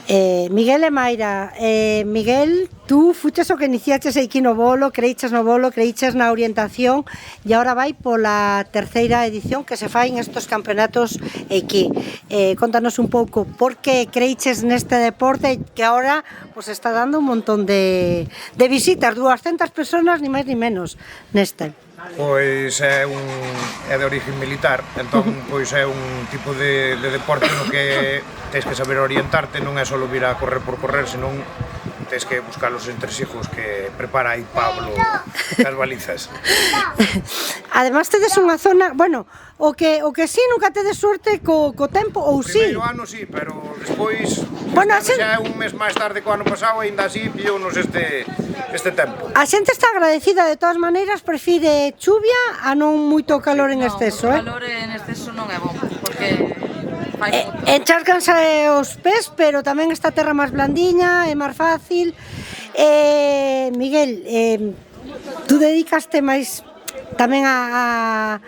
Miguel e Mayra, Miguel, tú fuches o que iniciaches aquí no bolo, creiches na orientación e agora vai pola terceira edición que se fai en estos campeonatos aquí. Contanos un pouco por que creiches neste deporte que agora pues, está dando un montón de visitas, 200 personas, ni máis ni menos, neste. Pois é de origen militar, entón pois é un tipo de deporte no que tens que saber orientarte, non é só vir a correr por correr, senón tens que buscar os entresijos que prepara aí Pablo as balizas. Además tedes unha zona, bueno, o que si nunca tedes suerte co tempo, ou si? O primeiro ano si, pero despois, bueno, xa é un mes máis tarde que o ano pasado, ainda así pillounos este tempo. A xente está agradecida de todas maneiras, prefire chuvia a non moito calor en exceso, o calor en exceso non é bom, porque encharcanse os pés, pero tamén esta terra máis blandiña, é máis fácil. Miguel, tú dedicaste máis tamén a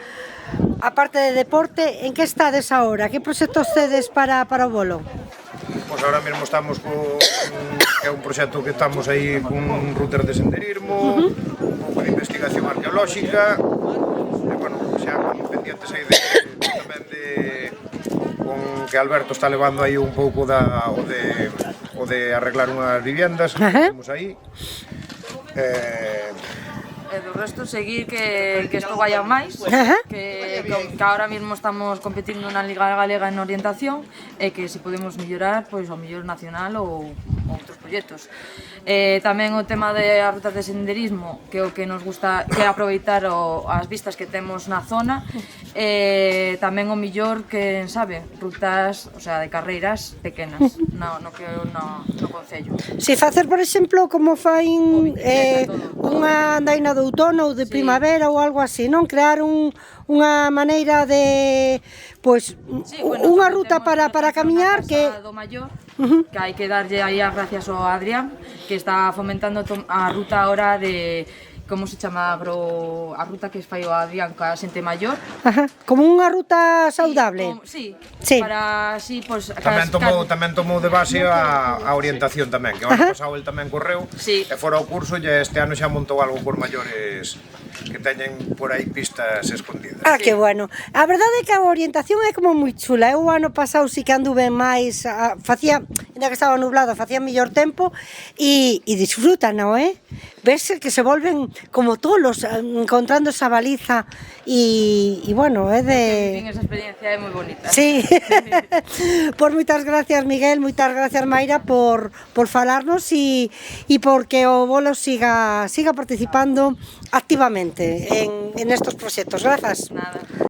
parte de deporte, en que estades agora? Que proxectos tedes para o bolo? Pois agora mesmo estamos é un proxecto que estamos aí con router de senderismo, un pouco de investigación arqueolóxica, e bueno, xa con pendientes aí tamén con que Alberto está levando aí un pouco o de arreglar unhas viviendas que temos aí. E do resto seguir que isto vaya máis, que ahora mesmo estamos competindo na Liga Galega en orientación e que se podemos mellorar, pois ao mellor nacional ou outros proxectos. Tamén o tema das rutas de senderismo, que é o que nos gusta, que é aproveitar as vistas que temos na zona, tamén o mellor, que sabe, rutas, o sea, de carreiras pequenas no concello. Si facer, por exemplo, como fai unha andaina de outono ou de primavera ou algo así, non? Crear unha maneira de, pois, unha ruta para camiñar que... que hai que darlle aí as gracias ao Adrián, que está fomentando a ruta ahora de... Como se chama a ruta que fai o Adrián ca xente maior? Como unha ruta saudable? Sí, sí. Para así, pues... Tamén tomou de base a orientación tamén, que o ano pasado el tamén correu, sí. E fora o curso e este ano xa montou algo por maiores que teñen por aí pistas escondidas. Ah, que bueno. A verdade é que a orientación é como moi chula. Eu o ano pasado sí que anduve máis, facía, ainda que estaba nublado, facía mellor tempo e disfrutan, non é? Ves que se volven como tolos encontrando esa baliza e bueno, é de... Esa experiencia é moi bonita. Sí. Pois moitas gracias, Miguel, moitas gracias, Mayra, por falarnos e porque o bolo siga participando activamente en estos proxectos. Grazas. Nada.